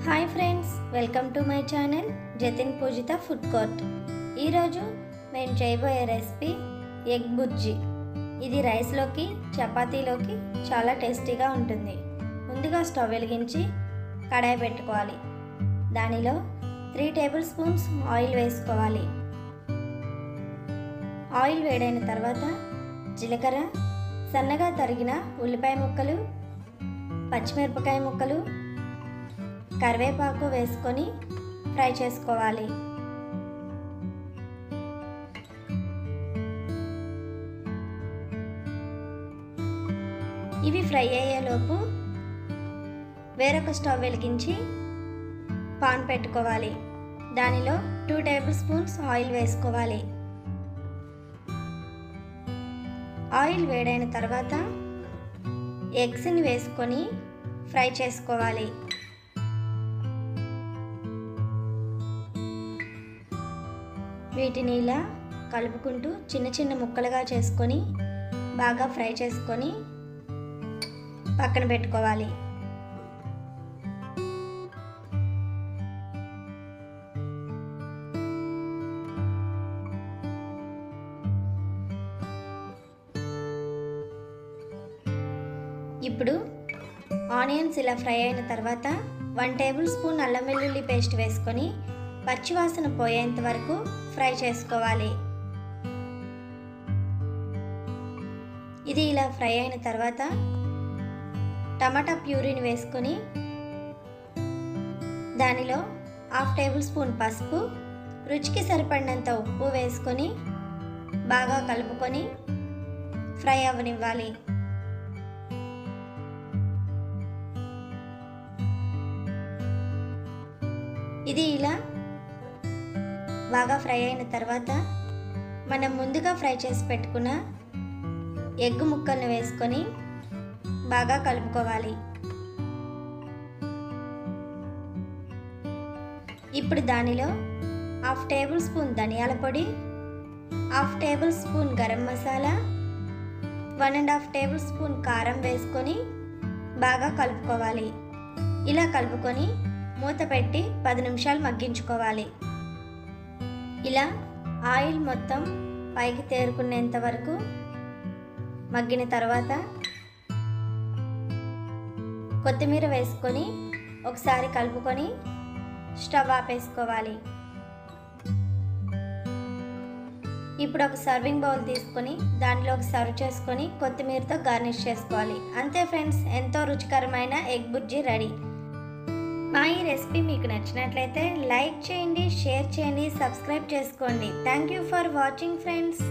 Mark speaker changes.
Speaker 1: Hi friends, welcome to my channel Jatin Poojitha food court. ఈరోజు నేను చేయబోయే రెసిపీ ఎగ్ బుర్జీ. ఇది రైస్లోకి చపాతీలోకి చాలా టేస్టీగా ఉంటుంది. ముందుగా స్టవ్ వెలిగించి కడాయి పెట్టుకోవాలి. దానిలో 3 టేబుల్ స్పూన్స్ ఆయిల్ వేసుకోవాలి. ఆయిల్ వేడైన తర్వాత జీలకర్ర, సన్నగా తరిగిన ఉల్లిపాయ ముక్కలు, పచ్చిమిరపకాయ ముక్కలు, కరివేపాకు వేసుకొని ఫ్రై చేసుకోవాలి. ఇవి ఫ్రై అయ్యేలోపు వేరొక స్టవ్ వెలిగించి పాన్ పెట్టుకోవాలి. దానిలో 2 టేబుల్ స్పూన్స్ ఆయిల్ వేసుకోవాలి. ఆయిల్ వేడైన తర్వాత ఎగ్స్ని వేసుకొని ఫ్రై చేసుకోవాలి. వీటిని ఇలా కలుపుకుంటూ చిన్న చిన్న ముక్కలుగా చేసుకొని బాగా ఫ్రై చేసుకొని పక్కన పెట్టుకోవాలి. ఇప్పుడు ఆనియన్స్ ఇలా ఫ్రై అయిన తర్వాత 1 టేబుల్ స్పూన్ అల్లం వెల్లుల్లి పేస్ట్ వేసుకొని పచ్చివాసన పోయేంత వరకు ఫ్రై చేసుకోవాలి. ఇది ఇలా ఫ్రై అయిన తర్వాత టమాటా ప్యూరీని వేసుకొని దానిలో 1/2 టేబుల్ స్పూన్ పసుపు, రుచికి సరిపడినంత ఉప్పు వేసుకొని బాగా కలుపుకొని ఫ్రై అవ్వనివ్వాలి. ఇది ఇలా బాగా ఫ్రై అయిన తర్వాత మనం ముందుగా ఫ్రై చేసి పెట్టుకున్న ఎగ్ ముక్కలను వేసుకొని బాగా కలుపుకోవాలి. ఇప్పుడు దానిలో 1/2 టేబుల్ స్పూన్ ధనియాల పొడి, 1/2 table spoon garam masala, 1.5 table spoon కారం వేసుకొని బాగా కలుపుకోవాలి. ఇలా కలుపుకొని మూత పెట్టి 10 నిమిషాలు మగ్గించుకోవాలి. ఇలా ఆయిల్ మొత్తం పైకి తేరుకునేంత వరకు మగ్గిన తర్వాత కొత్తిమీర వేసుకొని ఒకసారి కలుపుకొని స్టవ్ ఆపేసుకోవాలి. ఇప్పుడు ఒక సర్వింగ్ బౌల్ తీసుకొని దానిలోకి సర్వ్ చేసుకొని కొత్తిమీరతో గార్నిష్ చేసుకోవాలి. అంతే ఫ్రెండ్స్, ఎంతో రుచికరమైన ఎగ్ బుర్జీ రెడీ. మా ఈ రెసిపీ మీకు నచ్చినట్లయితే లైక్ చేయండి, షేర్ చేయండి, సబ్స్క్రైబ్ చేసుకోండి. Thank you for watching friends.